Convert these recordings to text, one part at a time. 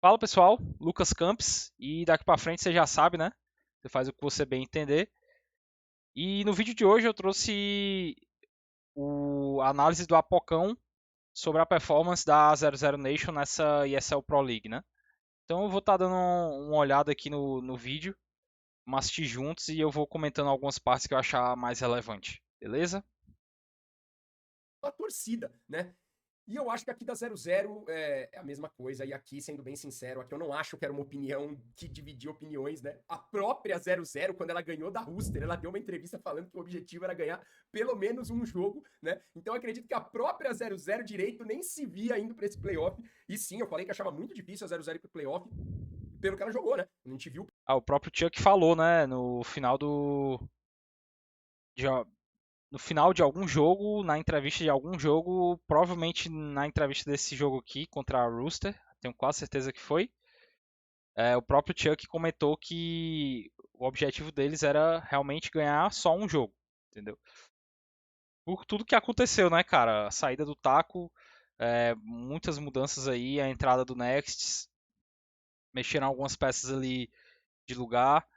Fala pessoal, Lucas Campos, e daqui pra frente você já sabe, né? Você faz o que você bem entender. E no vídeo de hoje eu trouxe a análise do Apocão sobre a performance da 00 Nation nessa ESL Pro League, né? Então eu vou estar dando uma olhada aqui no vídeo, vamos assistir juntos e eu vou comentando algumas partes que eu achar mais relevante, beleza? A torcida, né? E eu acho que aqui da 00 é a mesma coisa. E aqui, sendo bem sincero, aqui eu não acho que era uma opinião que dividia opiniões, né? A própria 00, quando ela ganhou da Rooster, ela deu uma entrevista falando que o objetivo era ganhar pelo menos um jogo, né? Então eu acredito que a própria 00 direito nem se via indo para esse playoff. E sim, eu falei que achava muito difícil a 00 ir pro playoff pelo que ela jogou, né? A gente viu. O próprio Chuck falou, né, de, no final de algum jogo, na entrevista de algum jogo, provavelmente na entrevista desse jogo aqui contra a Rooster, tenho quase certeza que foi. O próprio Chuck comentou que o objetivo deles era realmente ganhar só um jogo, entendeu? Por tudo que aconteceu, né, cara? A saída do Taco, muitas mudanças aí, a entrada do Next, mexeram algumas peças ali de lugar.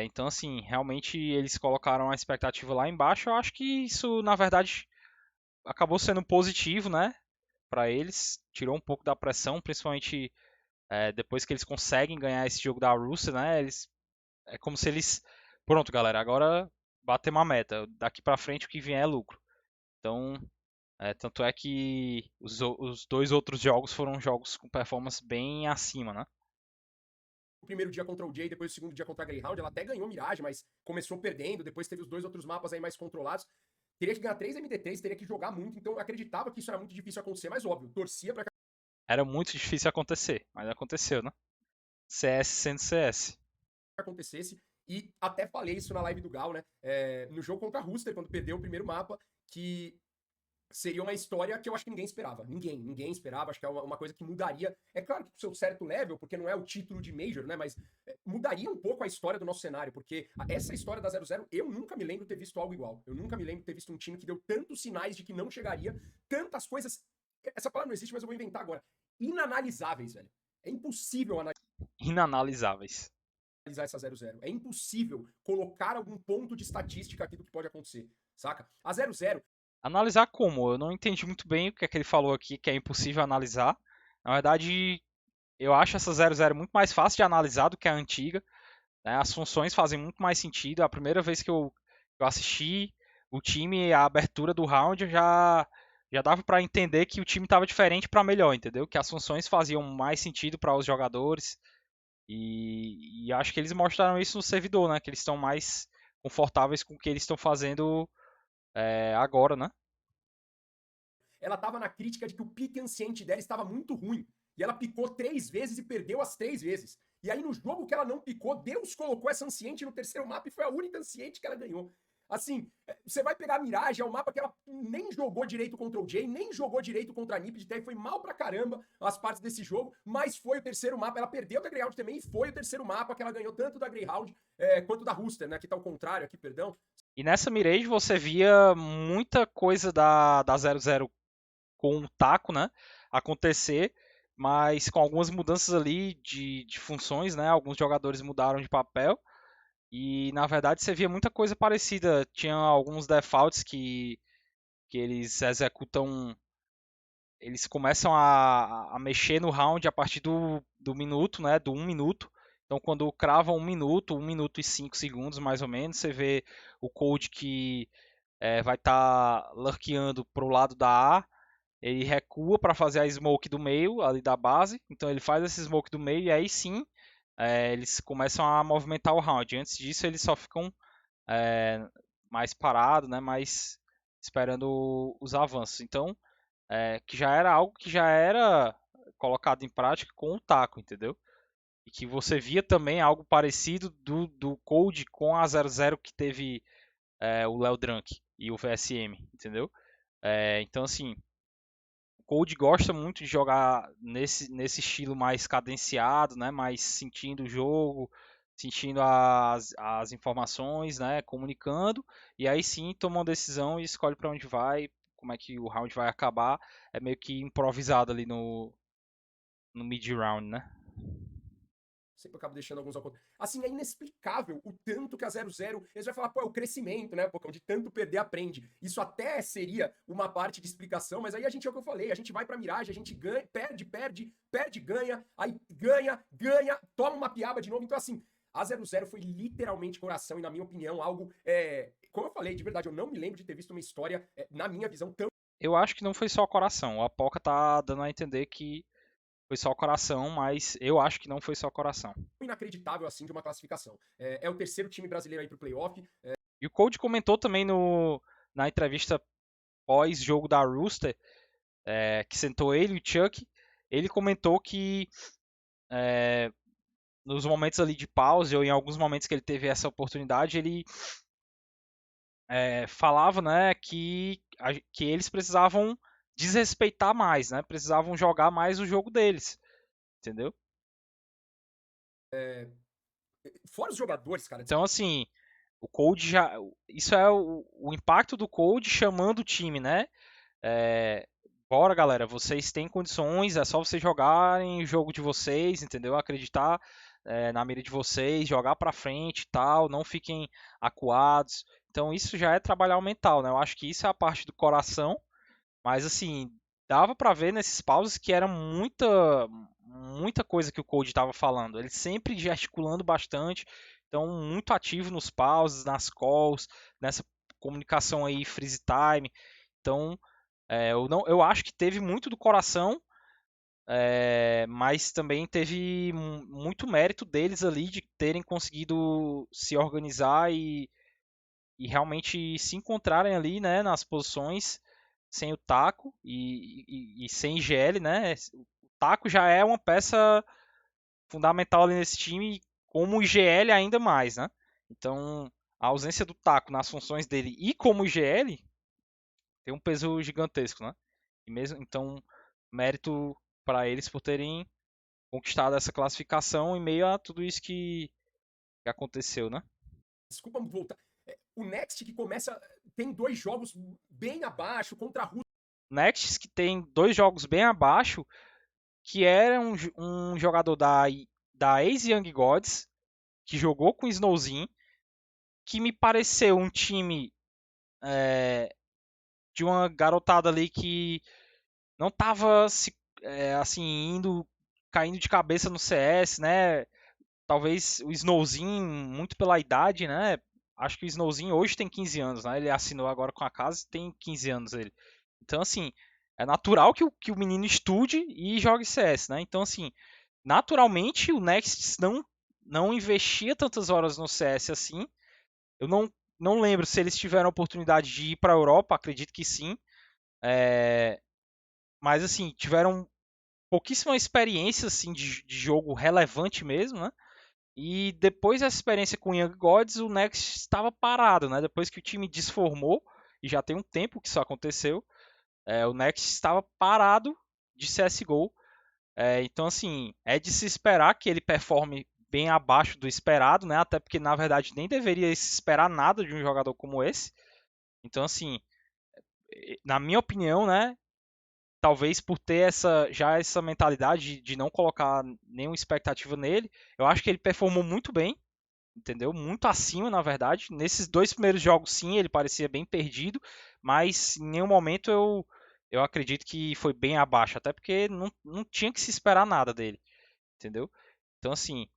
Então, assim, realmente eles colocaram a expectativa lá embaixo. Eu acho que isso, na verdade, acabou sendo positivo, né? Para eles, tirou um pouco da pressão, principalmente depois que eles conseguem ganhar esse jogo da Rússia, né? É como se eles, pronto, galera, agora batemos uma meta, daqui para frente o que vier é lucro. Então, tanto é que os dois outros jogos foram jogos com performance bem acima, né? O primeiro dia contra o Jay, depois o segundo dia contra a Greyhound, ela até ganhou Mirage, mas começou perdendo, depois teve os dois outros mapas aí mais controlados. Teria que ganhar 3 MD3, teria que jogar muito, então eu acreditava que isso era muito difícil acontecer, mas óbvio, torcia pra que Era muito difícil acontecer, mas aconteceu, né? CS sendo CS. acontecesse. E até falei isso na live do Gal, né? No jogo contra a Rooster, quando perdeu o primeiro mapa, que seria uma história que eu acho que ninguém esperava. Ninguém esperava. Acho que é uma coisa que mudaria. É claro que pro seu certo level, porque não é o título de Major, né? Mas mudaria um pouco a história do nosso cenário, porque essa história da 00, eu nunca me lembro de ter visto algo igual. Eu nunca me lembro de ter visto um time que deu tantos sinais de que não chegaria, tantas coisas. Essa palavra não existe, mas eu vou inventar agora. Inanalisáveis, velho. É impossível Inanalisáveis. analisar essa 00. É impossível colocar algum ponto de estatística aqui do que pode acontecer, saca? A 00 Analisar como? Eu não entendi muito bem o que é que ele falou aqui, que é impossível analisar. Na verdade, eu acho essa 00 muito mais fácil de analisar do que a antiga. Né? As funções fazem muito mais sentido. A primeira vez que eu assisti o time, a abertura do round, já dava para entender que o time estava diferente para melhor, entendeu? Que as funções faziam mais sentido para os jogadores. E acho que eles mostraram isso no servidor, né? Que eles estão mais confortáveis com o que eles estão fazendo agora, né? ela tava na crítica de que o pique anciente dela estava muito ruim. E ela picou 3 vezes e perdeu as 3 vezes. E aí no jogo que ela não picou, Deus colocou essa anciente no terceiro mapa e foi a única anciente que ela ganhou. Assim, você vai pegar a Mirage, é um mapa que ela nem jogou direito contra o Jay, nem jogou direito contra a Nipid, até foi mal pra caramba as partes desse jogo, mas foi o terceiro mapa, ela perdeu da Greyhound também e foi o terceiro mapa que ela ganhou tanto da Greyhound quanto da Rooster, né? Aqui tá o contrário, aqui, perdão. E nessa Mirage você via muita coisa da 00 com o taco, né? Acontecer, mas com algumas mudanças ali de funções, né? Alguns jogadores mudaram de papel. E na verdade você via muita coisa parecida. Tinha alguns defaults que eles executam. Eles começam a mexer no round a partir do minuto, né? Do 1 minuto. Então quando crava 1 minuto e 5 segundos mais ou menos, você vê o code que vai estar lurkeando pro lado da A. Ele recua para fazer a smoke do meio ali da base. Então ele faz esse smoke do meio e aí sim eles começam a movimentar o round. Antes disso eles só ficam é, mais parados, né? Mais esperando os avanços. Então que já era algo que já era colocado em prática com o taco, entendeu? E que você via também algo parecido do Code com a 00 que teve o Léo Drunk e o VSM, entendeu? Então assim, o Code gosta muito de jogar nesse estilo mais cadenciado, né? Mais sentindo o jogo, sentindo as informações, né? Comunicando, e aí sim toma uma decisão e escolhe para onde vai, como é que o round vai acabar. É meio que improvisado ali no mid-round, né? Sempre acabo deixando alguns ao contra. Assim, é inexplicável o tanto que a 0-0. Eles vão falar, pô, é o crescimento, né, Pocão? De tanto perder, aprende. Isso até seria uma parte de explicação, mas aí a gente é o que eu falei. A gente vai pra miragem, a gente ganha, perde, ganha, aí ganha, toma uma piaba de novo. Então, assim, a 0-0 foi literalmente coração e, na minha opinião, algo. Como eu falei, de verdade, eu não me lembro de ter visto uma história, na minha visão, tão Eu acho que não foi só coração. O Apoca tá dando a entender que foi só coração, mas eu acho que não foi só coração. inacreditável assim de uma classificação. É o terceiro time brasileiro aí pro playoff. E o Cold comentou também na entrevista pós-jogo da Rooster, que sentou ele e o Chuck, ele comentou que nos momentos ali de pause, ou em alguns momentos que ele teve essa oportunidade, ele falava, né, que eles precisavam desrespeitar mais, né, precisavam jogar mais o jogo deles, entendeu? Fora os jogadores, cara. Então, assim, o Cold já. Isso é o impacto do Cold chamando o time, né? Bora, galera, vocês têm condições, é só vocês jogarem o jogo de vocês, entendeu? Acreditar na mira de vocês, jogar pra frente e tal, não fiquem acuados. Então, isso já é trabalhar o mental, né? Eu acho que isso é a parte do coração, mas assim, dava pra ver nesses pauses que era muita coisa que o Cold estava falando. Ele sempre gesticulando bastante, então muito ativo nos pauses, nas calls, nessa comunicação aí freeze time. Então, eu acho que teve muito do coração, mas também teve muito mérito deles ali de terem conseguido se organizar e realmente se encontrarem ali, né, nas posições sem o taco e sem IGL, né? O taco já é uma peça fundamental ali nesse time, como o IGL ainda mais, né? Então, a ausência do taco nas funções dele e como IGL tem um peso gigantesco, né? E mesmo então, mérito para eles por terem conquistado essa classificação em meio a tudo isso que aconteceu, né? Desculpa voltar. O Next que começa. Tem 2 jogos bem abaixo contra a Rússia. Next que tem 2 jogos bem abaixo, que era um jogador da Ace Young Gods, que jogou com o Snowzin, que me pareceu um time de uma garotada ali que não estava assim caindo de cabeça no CS, né? Talvez o Snowzin muito pela idade, né? Acho que o Snowzin hoje tem 15 anos, né? Ele assinou agora com a casa, tem 15 anos ele. Então assim, é natural que o menino estude e jogue CS, né? Então assim, naturalmente o Next não investia tantas horas no CS assim. Eu não lembro se eles tiveram a oportunidade de ir para a Europa, acredito que sim. Mas assim, tiveram pouquíssima experiência assim, de jogo relevante mesmo, né? E depois dessa experiência com o Young Gods, o Next estava parado, né? Depois que o time desformou, e já tem um tempo que isso aconteceu, o Next estava parado de CSGO. Então, assim, é de se esperar que ele performe bem abaixo do esperado, né? Até porque, na verdade, nem deveria se esperar nada de um jogador como esse. Então, assim, na minha opinião, né? Talvez por ter essa mentalidade de não colocar nenhuma expectativa nele, eu acho que ele performou muito bem, entendeu? Muito acima, na verdade. Nesses 2 primeiros jogos, sim, ele parecia bem perdido, mas em nenhum momento eu acredito que foi bem abaixo, até porque não tinha que se esperar nada dele, entendeu? Então, assim,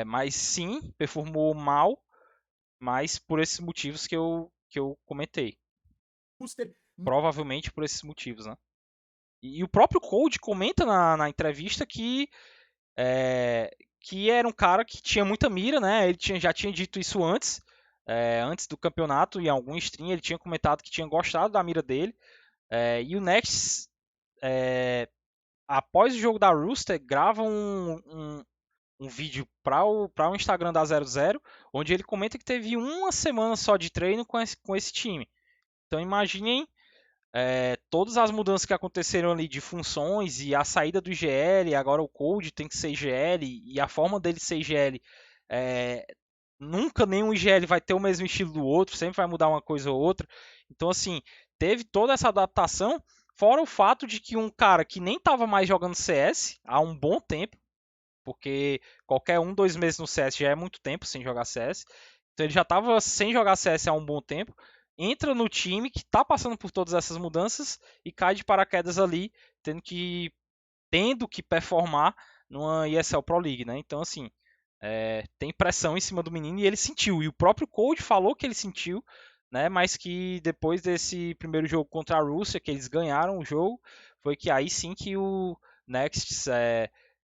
mas sim, performou mal, mas por esses motivos que eu comentei. Rooster. Provavelmente por esses motivos, né? E o próprio Cold comenta na entrevista que era um cara que tinha muita mira, né? Ele já tinha dito isso antes do campeonato, em algum stream ele tinha comentado que tinha gostado da mira dele. E o Next, após o jogo da Rooster, grava um vídeo para o Instagram da 00, onde ele comenta que teve uma semana só de treino com esse time. Então imaginem todas as mudanças que aconteceram ali de funções e a saída do IGL, agora o Cold tem que ser IGL e a forma dele ser IGL, nunca nenhum IGL vai ter o mesmo estilo do outro, sempre vai mudar uma coisa ou outra. Então assim, teve toda essa adaptação Fora o fato de que um cara que nem tava mais jogando CS há um bom tempo, porque qualquer 1, 2 meses no CS já é muito tempo sem jogar CS. Então ele já estava sem jogar CS há um bom tempo. Entra no time que está passando por todas essas mudanças e cai de paraquedas ali, tendo que performar numa ESL Pro League, né? Então, assim, tem pressão em cima do menino e ele sentiu. E o próprio Cold falou que ele sentiu, né? Mas que depois desse primeiro jogo contra a Rússia, que eles ganharam o jogo, foi que aí sim que o Next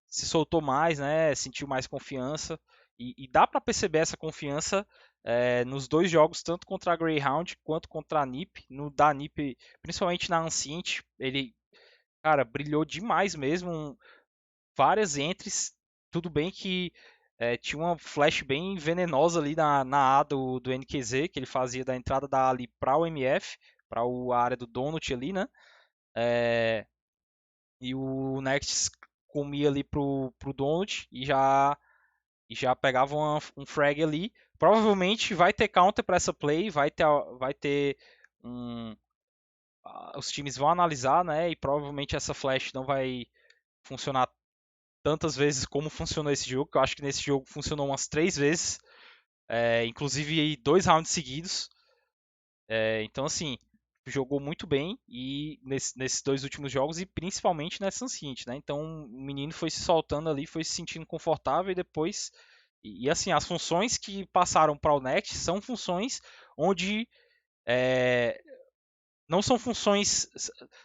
se soltou mais, né? Sentiu mais confiança. E dá para perceber essa confiança nos dois jogos, tanto contra a Greyhound quanto contra a NiP. No da NiP, principalmente na Ancient, ele, cara, brilhou demais mesmo. Várias entries. Tudo bem que tinha uma flash bem venenosa ali na A do NQZ, que ele fazia da entrada da Ali para o MF, para a área do Donut ali, né? E o Next comia ali pro Donut e já pegava um frag ali. Provavelmente vai ter counter para essa play, vai ter um, os times vão analisar, né? E provavelmente essa flash não vai funcionar tantas vezes como funcionou esse jogo, que eu acho que nesse jogo funcionou umas 3 vezes, inclusive 2 rounds seguidos. Então, assim, jogou muito bem e nesses 2 últimos jogos e principalmente nessa Ancient, né? Então, o menino foi se soltando ali, foi se sentindo confortável e depois. E assim, as funções que passaram para o Next são funções onde não são funções.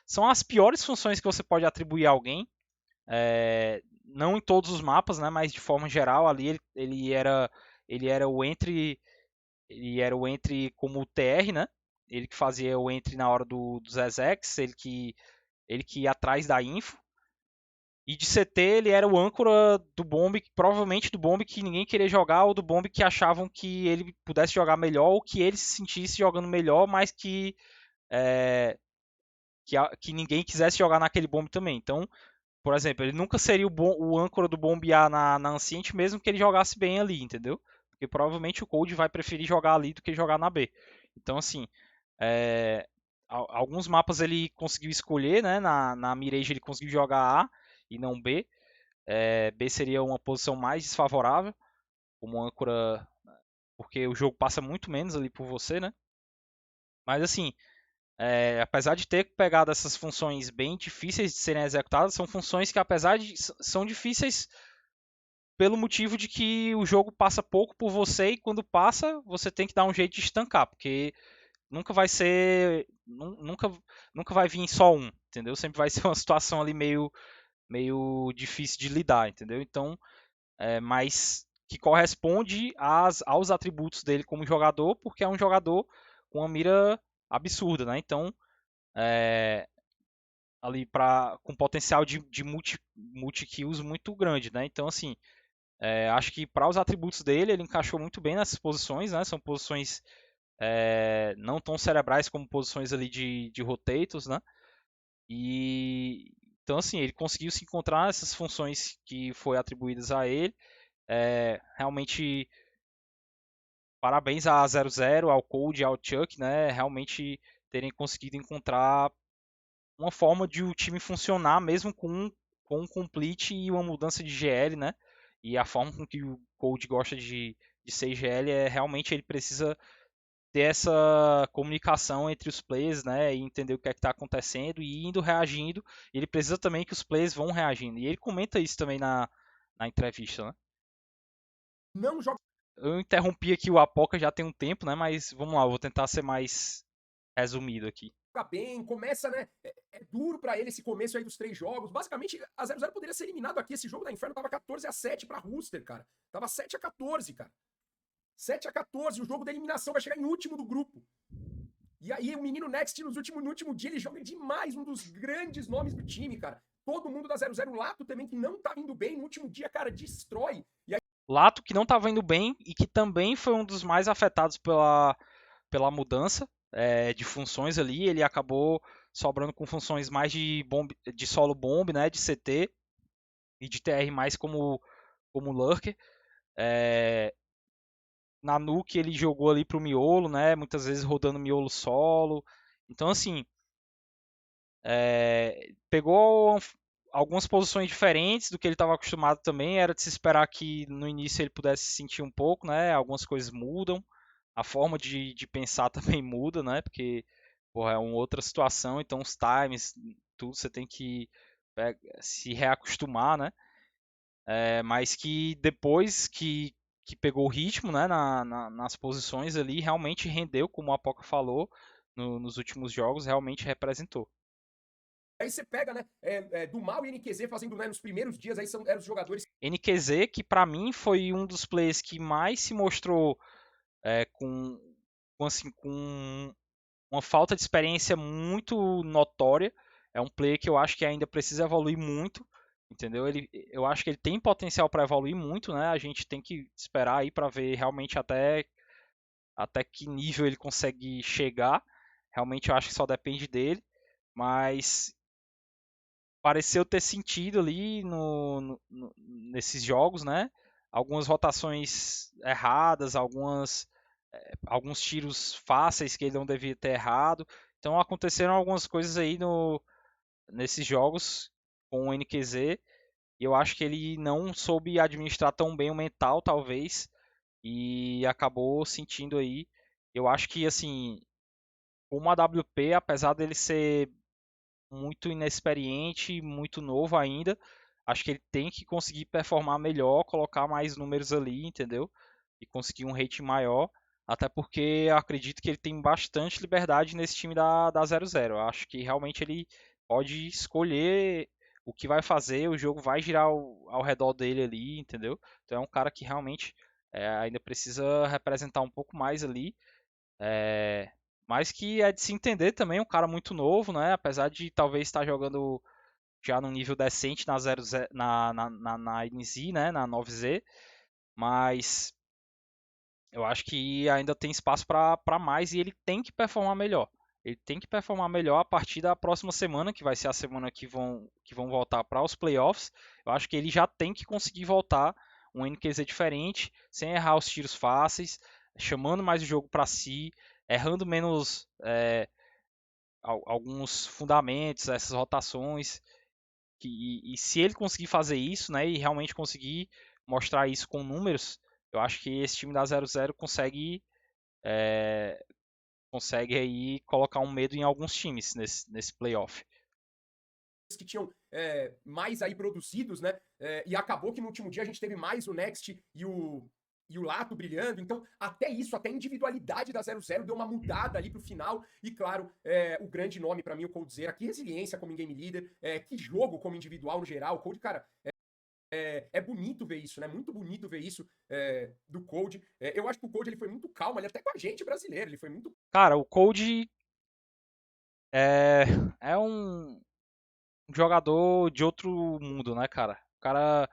São as piores funções que você pode atribuir a alguém. Não em todos os mapas, né, mas de forma geral ali ele era o entry como o TR, né? Ele que fazia o entry na hora dos execs, ele que ia atrás da info. E de CT ele era o âncora do bomb, provavelmente do bomb que ninguém queria jogar ou do bomb que achavam que ele pudesse jogar melhor ou que ele se sentisse jogando melhor, mas que ninguém quisesse jogar naquele bomb também. Então, por exemplo, ele nunca seria o âncora do bombear na Ancient, mesmo que ele jogasse bem ali, entendeu? Porque provavelmente o Cold vai preferir jogar ali do que jogar na B. Então, assim, alguns mapas ele conseguiu escolher, né? Na Mirage ele conseguiu jogar A e não B. B seria uma posição mais desfavorável, como âncora, porque o jogo passa muito menos ali por você, né? Mas, assim, apesar de ter pegado essas funções bem difíceis de serem executadas, são funções que, apesar de são difíceis pelo motivo de que o jogo passa pouco por você e quando passa, você tem que dar um jeito de estancar, porque nunca vai ser, nunca vai vir só um, entendeu? Sempre vai ser uma situação ali meio difícil de lidar, entendeu? Então, mas que corresponde aos atributos dele como jogador, porque é um jogador com uma mira absurda, né? Então, ali com potencial de multi-kills muito grande, né? Então, assim, acho que para os atributos dele, ele encaixou muito bem nessas posições, né? São posições não tão cerebrais como posições ali de rotatos, né? E então, assim, ele conseguiu se encontrar nessas funções que foi atribuídas a ele. Realmente, parabéns a 00, ao Cold e ao Chuck, né? Realmente terem conseguido encontrar uma forma de o time funcionar mesmo com um complete e uma mudança de GL, né? E a forma com que o Cold gosta de ser GL é realmente ele precisa ter essa comunicação entre os players, né? E entender o que é que está acontecendo e indo reagindo. Ele precisa também que os players vão reagindo. E ele comenta isso também na entrevista, né? Não joga Eu interrompi aqui o Apoca já tem um tempo, né? Mas vamos lá, eu vou tentar ser mais resumido aqui. bem, começa, né? É duro pra ele esse começo aí dos 3 jogos. Basicamente, a 0-0 poderia ser eliminado aqui. Esse jogo da Inferno tava 14-7 pra Rooster, cara. Tava 7-14, cara. 7-14, o jogo da eliminação vai chegar em último do grupo. E aí o menino Next, no último dia, ele joga demais, um dos grandes nomes do time, cara. Todo mundo da 0-0, o Lato também, que não tá indo bem, no último dia, cara, destrói. E aí... Lato, que não estava indo bem e que também foi um dos mais afetados pela mudança de funções ali. Ele acabou sobrando com funções mais de solo bomb, né, de CT e de TR mais como lurker. Na Nuke ele jogou ali pro miolo, né, muitas vezes rodando miolo solo. Então, assim, Pegou algumas posições diferentes do que ele estava acostumado também. Era de se esperar que no início ele pudesse sentir um pouco, né? Algumas coisas mudam, a forma de pensar também muda, né? Porque porra, é uma outra situação, então os times, tudo você tem que se reacostumar, né? Mas que depois que pegou o ritmo, né, nas posições ali, realmente rendeu, como a Poca falou, nos últimos jogos, realmente representou. Aí você pega, né, do Mal e NQZ fazendo, né, nos primeiros dias, aí eram os jogadores. NQZ, que para mim foi um dos players que mais se mostrou assim, com uma falta de experiência muito notória. É um player que eu acho que ainda precisa evoluir muito, entendeu? Eu acho que ele tem potencial para evoluir muito, né? A gente tem que esperar aí para ver realmente até que nível ele consegue chegar. Realmente eu acho que só depende dele, mas pareceu ter sentido ali nesses jogos, né? Algumas rotações erradas, alguns tiros fáceis que ele não devia ter errado. Então aconteceram algumas coisas aí nesses jogos com o NQZ e eu acho que ele não soube administrar tão bem o mental, talvez, e acabou sentindo aí. Eu acho que assim, como a WP, apesar dele ser muito inexperiente, muito novo ainda. Acho que ele tem que conseguir performar melhor, colocar mais números ali, entendeu? E conseguir um rating maior. Até porque eu acredito que ele tem bastante liberdade nesse time da 00. Eu acho que realmente ele pode escolher o que vai fazer, o jogo vai girar ao redor dele ali, entendeu? Então é um cara que realmente ainda precisa representar um pouco mais ali. É, mas que é de se entender também, um cara muito novo, né? Apesar de talvez estar jogando já num nível decente na 00, na NZ, né? Na 9Z, mas eu acho que ainda tem espaço para mais e ele tem que performar melhor. Ele tem que performar melhor a partir da próxima semana, que vai ser a semana que vão voltar para os playoffs. Eu acho que ele já tem que conseguir voltar um NQZ diferente, sem errar os tiros fáceis, chamando mais o jogo para si, errando menos alguns fundamentos, essas rotações. E se ele conseguir fazer isso, né, e realmente conseguir mostrar isso com números, eu acho que esse time da 00 consegue aí colocar um medo em alguns times nesse playoff. Que tinham mais aí produzidos, né? E acabou que no último dia a gente teve mais o Next e o Lato brilhando. Então, até isso, até a individualidade da 00 deu uma mudada ali pro final. E claro, o grande nome para mim, o Coldzera. Que resiliência como game leader, que jogo como individual no geral. O Cold, cara, é bonito ver isso, né? Muito bonito ver isso do Cold. Eu acho que o Cold ele foi muito calmo, ele até com a gente brasileiro, ele foi muito. Cara, o Cold é, é um jogador de outro mundo, né, cara? O cara,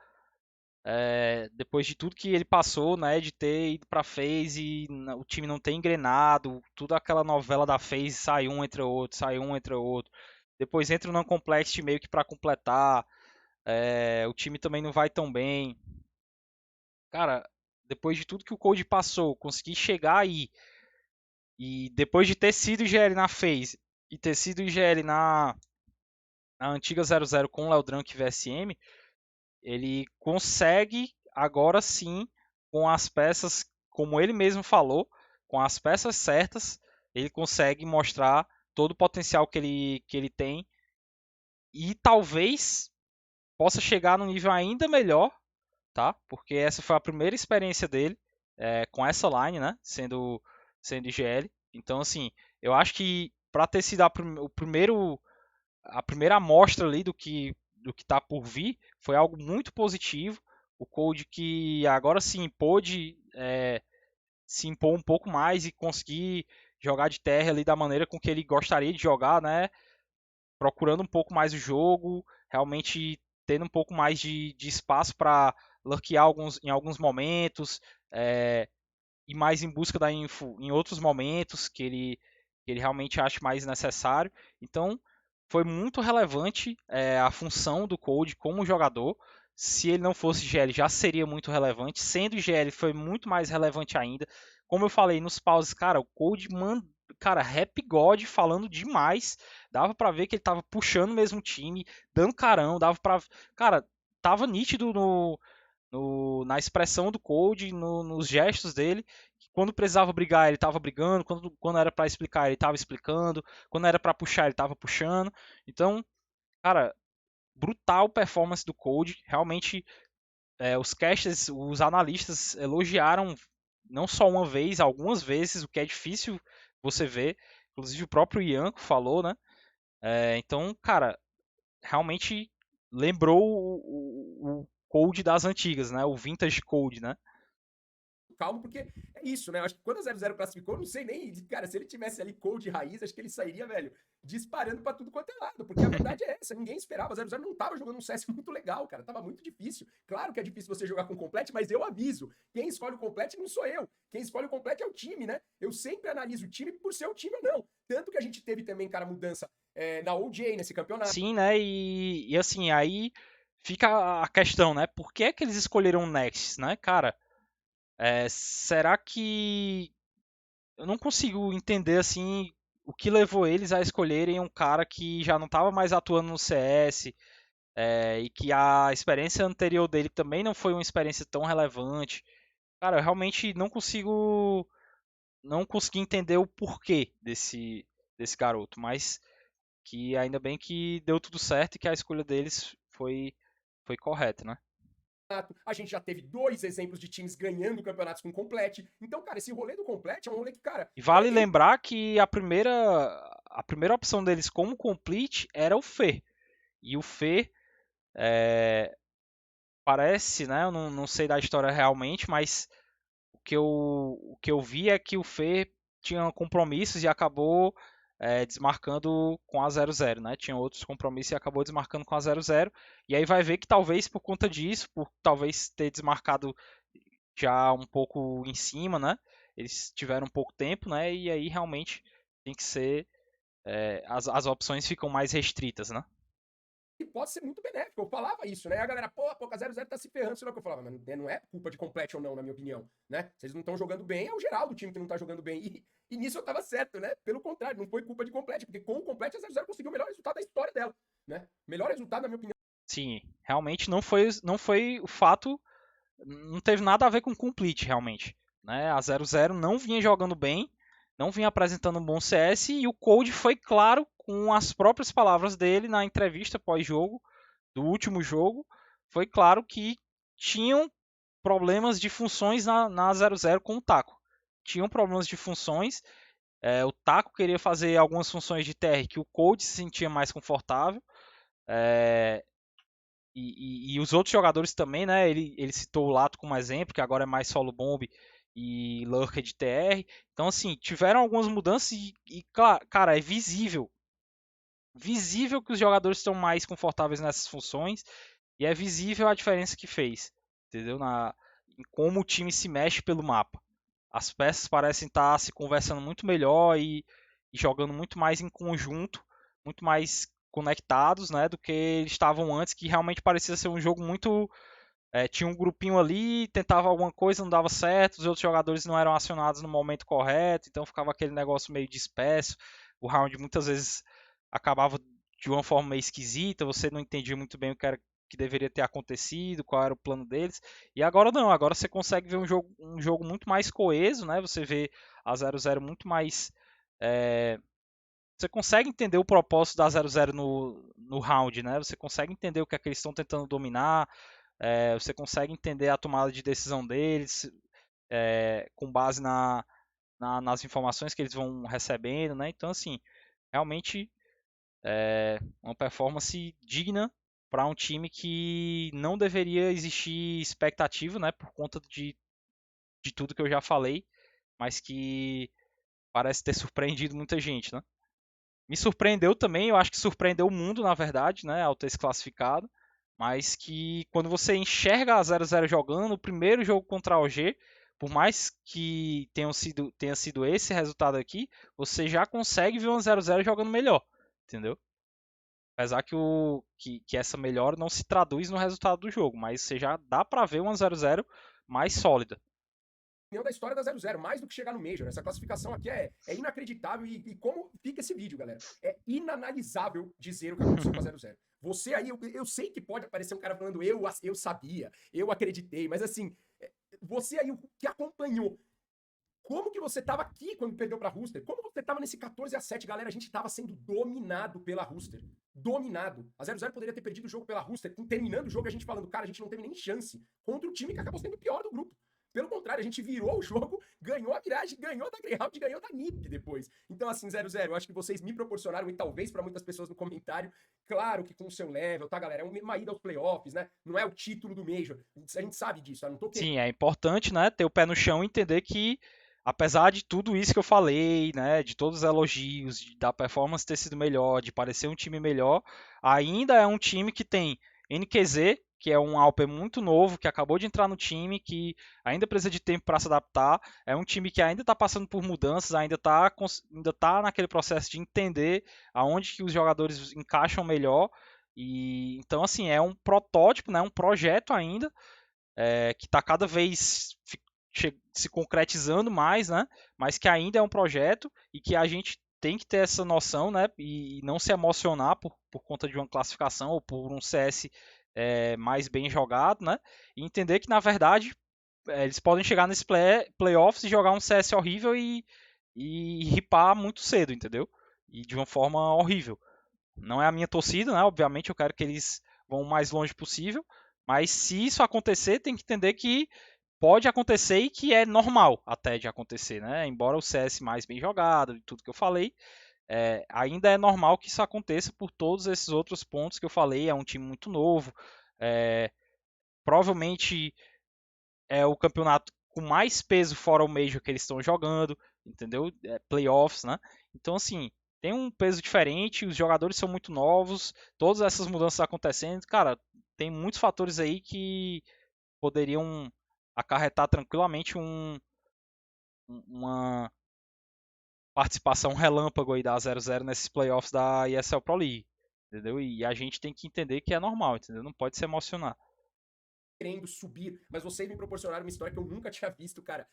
depois de tudo que ele passou, né, de ter ido pra FaZe, o time não ter engrenado, tudo aquela novela da FaZe, sai um entre outro, sai um entre outro. Depois entra o Non-Complexity meio que pra completar. O time também não vai tão bem. Cara, depois de tudo que o Cold passou, conseguir chegar aí e depois de ter sido IGL na FaZe e ter sido IGL na antiga 00 com o Leodrank e VSM, ele consegue agora sim, com as peças, como ele mesmo falou, com as peças certas, ele consegue mostrar todo o potencial que ele tem e talvez possa chegar num nível ainda melhor, tá? Porque essa foi a primeira experiência dele com essa line, né? Sendo IGL. Então, assim, eu acho que para ter sido a primeira amostra ali do que tá por vir, foi algo muito positivo. O Cold que agora sim pôde se impor um pouco mais e conseguir jogar de terra ali da maneira com que ele gostaria de jogar, né? Procurando um pouco mais o jogo, realmente tendo um pouco mais de espaço para lurkear em alguns momentos, e mais em busca da info em outros momentos que ele realmente acha mais necessário. Então, foi muito relevante a função do Cold como jogador. Se ele não fosse GL, já seria muito relevante. Sendo GL, foi muito mais relevante ainda. Como eu falei nos pauses, cara, o Cold cara, Rap God falando demais. Dava pra ver que ele tava puxando mesmo o time, dando carão, dava pra. Cara, tava nítido na expressão do Cold, nos gestos dele. Quando precisava brigar, ele tava brigando. Quando era pra explicar, ele tava explicando. Quando era pra puxar, ele tava puxando. Então, cara, brutal performance do Cold. Realmente, os casters, os analistas elogiaram não só uma vez, algumas vezes, o que é difícil você ver. Inclusive o próprio Ianco falou, né? Então, cara, realmente lembrou o Code das antigas, né? O Vintage Code, né? Calmo, porque é isso, né? Eu acho que quando a 00 classificou, eu não sei nem, cara, se ele tivesse ali cold raiz, acho que ele sairia, velho, disparando pra tudo quanto é lado, porque a verdade é essa, ninguém esperava, a 00 não tava jogando um CS muito legal, cara, tava muito difícil. Claro que é difícil você jogar com complete, mas eu aviso, quem escolhe o complete não sou eu, quem escolhe o complete é o time, né? Eu sempre analiso o time por ser o time ou não. Tanto que a gente teve também, cara, mudança na OJ nesse campeonato. Sim, né? E assim, aí fica a questão, né? Por que é que eles escolheram o Next, né, cara? Será que eu não consigo entender assim o que levou eles a escolherem um cara que já não estava mais atuando no CS, e que a experiência anterior dele também não foi uma experiência tão relevante. Cara, eu realmente não consegui entender o porquê desse garoto, mas que ainda bem que deu tudo certo e que a escolha deles foi correta, né? A gente já teve dois exemplos de times ganhando campeonatos com complete. Então, cara, esse rolê do complete é um rolê que, cara, E vale lembrar que a primeira opção deles como complete era o Fer. E o Fer parece, né? Eu não sei da história realmente, mas o que eu vi é que o Fer tinha compromissos e acabou desmarcando com a 00, né? Tinha outros compromissos e acabou desmarcando com a 00. E aí vai ver que talvez por conta disso, por talvez ter desmarcado já um pouco em cima, né? Eles tiveram pouco tempo, né? E aí realmente tem que ser. As opções ficam mais restritas, né? que pode ser muito benéfico. Eu falava isso, né? A galera, pô, a 00 tá se ferrando, sei lá o que eu falava, mas não é culpa de complete ou não, na minha opinião, né? Vocês não estão jogando bem, é o geral do time que não tá jogando bem. E nisso eu tava certo, né? Pelo contrário, não foi culpa de complete, porque com o complete a 00 conseguiu o melhor resultado da história dela, né? Melhor resultado, na minha opinião. Sim, realmente não foi o fato, não teve nada a ver com o complete, realmente. Né? A 00 não vinha jogando bem, não vinha apresentando um bom CS e o Cold foi claro com as próprias palavras dele na entrevista pós-jogo do último jogo. Foi claro que tinham problemas de funções na 00 com o Taco. Tinham problemas de funções. O Taco queria fazer algumas funções de TR que o Cold se sentia mais confortável. É, e os outros jogadores também, né? Ele citou o Lato como exemplo, que agora é mais solo bomb e lurker de TR. Então, assim, tiveram algumas mudanças e cara, é visível que os jogadores estão mais confortáveis nessas funções e é visível a diferença que fez, entendeu? Em como o time se mexe pelo mapa. As peças parecem estar se conversando muito melhor e jogando muito mais em conjunto, muito mais conectados, né, do que eles estavam antes, que realmente parecia ser um jogo muito tinha um grupinho ali, tentava alguma coisa, não dava certo, os outros jogadores não eram acionados no momento correto, então ficava aquele negócio meio disperso. O round muitas vezes acabava de uma forma meio esquisita, você não entendia muito bem o que era que deveria ter acontecido, qual era o plano deles. E agora não, agora você consegue ver um jogo muito mais coeso, né? Você vê a 00 muito mais você consegue entender o propósito da 00 no round, né? Você consegue entender o que é que eles estão tentando dominar, você consegue entender a tomada de decisão deles com base nas informações que eles vão recebendo, né? Então, assim, realmente uma performance digna para um time que não deveria existir expectativa, né? Por conta de tudo que eu já falei, mas que parece ter surpreendido muita gente, né? Me surpreendeu também, eu acho que surpreendeu o mundo, na verdade, né, ao ter se classificado. Mas que quando você enxerga a 00 jogando, o primeiro jogo contra a OG, por mais que tenha sido esse resultado aqui, você já consegue ver uma 00 jogando melhor, entendeu? Apesar que essa melhora não se traduz no resultado do jogo, mas você já dá pra ver uma 00 mais sólida. da história da 00, mais do que chegar no Major. Essa classificação aqui é inacreditável e como fica esse vídeo, galera? É inanalisável dizer o que aconteceu com a 00. Você aí, eu sei que pode aparecer um cara falando eu sabia, eu acreditei, mas assim, você aí que acompanhou, como que você tava aqui quando perdeu pra Rooster? Como você tava nesse 14-7, galera? A gente tava sendo dominado pela Rooster. Dominado. A 00 poderia ter perdido o jogo pela Rooster, terminando o jogo a gente falando, cara, a gente não teve nem chance contra o time que acabou sendo o pior do grupo. Pelo contrário, a gente virou o jogo, ganhou a viragem, ganhou da Greyhound, ganhou da NiP depois. Então, assim, 00, eu acho que vocês me proporcionaram, e talvez para muitas pessoas no comentário, claro que com o seu level, tá, galera? É uma ida aos playoffs, né? Não é o título do Major. A gente sabe disso, eu não tô querendo. Sim, é importante, né, ter o pé no chão e entender que, apesar de tudo isso que eu falei, né, de todos os elogios, da performance ter sido melhor, de parecer um time melhor, ainda é um time que tem NQZ, que é um Alper muito novo, que acabou de entrar no time, que ainda precisa de tempo para se adaptar. É um time que ainda está passando por mudanças, ainda tá naquele processo de entender aonde que os jogadores encaixam melhor. E então, assim, é um protótipo, né, um projeto ainda, que está cada vez se concretizando mais, né? Mas que ainda é um projeto e que a gente tem que ter essa noção, né? E não se emocionar por conta de uma classificação ou por um CS mais bem jogado, né? E entender que, na verdade, eles podem chegar nesse playoffs e jogar um CS horrível e ripar muito cedo, entendeu? E de uma forma horrível. Não é a minha torcida, né? Obviamente eu quero que eles vão o mais longe possível, mas se isso acontecer, tem que entender que pode acontecer e que é normal até de acontecer, né? Embora o CS mais bem jogado e tudo que eu falei, ainda é normal que isso aconteça por todos esses outros pontos que eu falei. É um time muito novo, provavelmente é o campeonato com mais peso fora o Major que eles estão jogando, entendeu? Playoffs, né? Então, assim, tem um peso diferente, os jogadores são muito novos, todas essas mudanças acontecendo, cara, tem muitos fatores aí que poderiam acarretar tranquilamente uma participação relâmpago aí da 00 nesses playoffs da ESL Pro League, entendeu? E a gente tem que entender que é normal, entendeu? Não pode se emocionar. Querendo subir, mas vocês me proporcionaram uma história que eu nunca tinha visto, cara,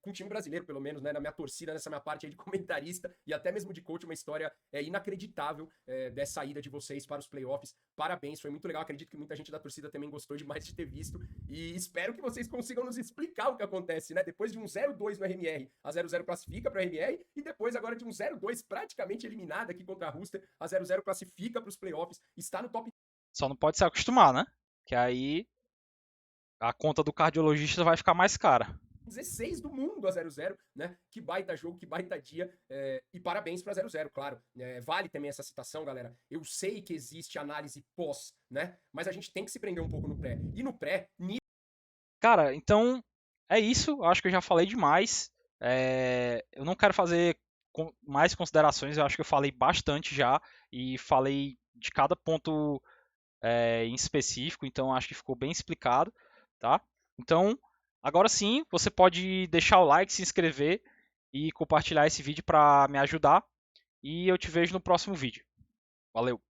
com um time brasileiro, pelo menos, né, na minha torcida, nessa minha parte aí de comentarista e até mesmo de coach, uma história inacreditável dessa ida de vocês para os playoffs. Parabéns, foi muito legal, acredito que muita gente da torcida também gostou demais de ter visto e espero que vocês consigam nos explicar o que acontece, né, depois de um 0-2 no RMR, a 00 classifica para o RMR e depois agora de um 0-2 praticamente eliminada aqui contra a Rooster, a 00 classifica para os playoffs, está no top. Só não pode se acostumar, né? Que aí a conta do cardiologista vai ficar mais cara. 16 do mundo a 00, né? Que baita jogo, que baita dia. E parabéns pra 00, claro. Vale também essa citação, galera. Eu sei que existe análise pós, né? Mas a gente tem que se prender um pouco no pré. E no pré, Cara, então é isso. Acho que eu já falei demais. Eu não quero fazer mais considerações. Eu acho que eu falei bastante já e falei de cada ponto em específico. Então acho que ficou bem explicado, tá? Então agora sim, você pode deixar o like, se inscrever e compartilhar esse vídeo para me ajudar. E eu te vejo no próximo vídeo. Valeu!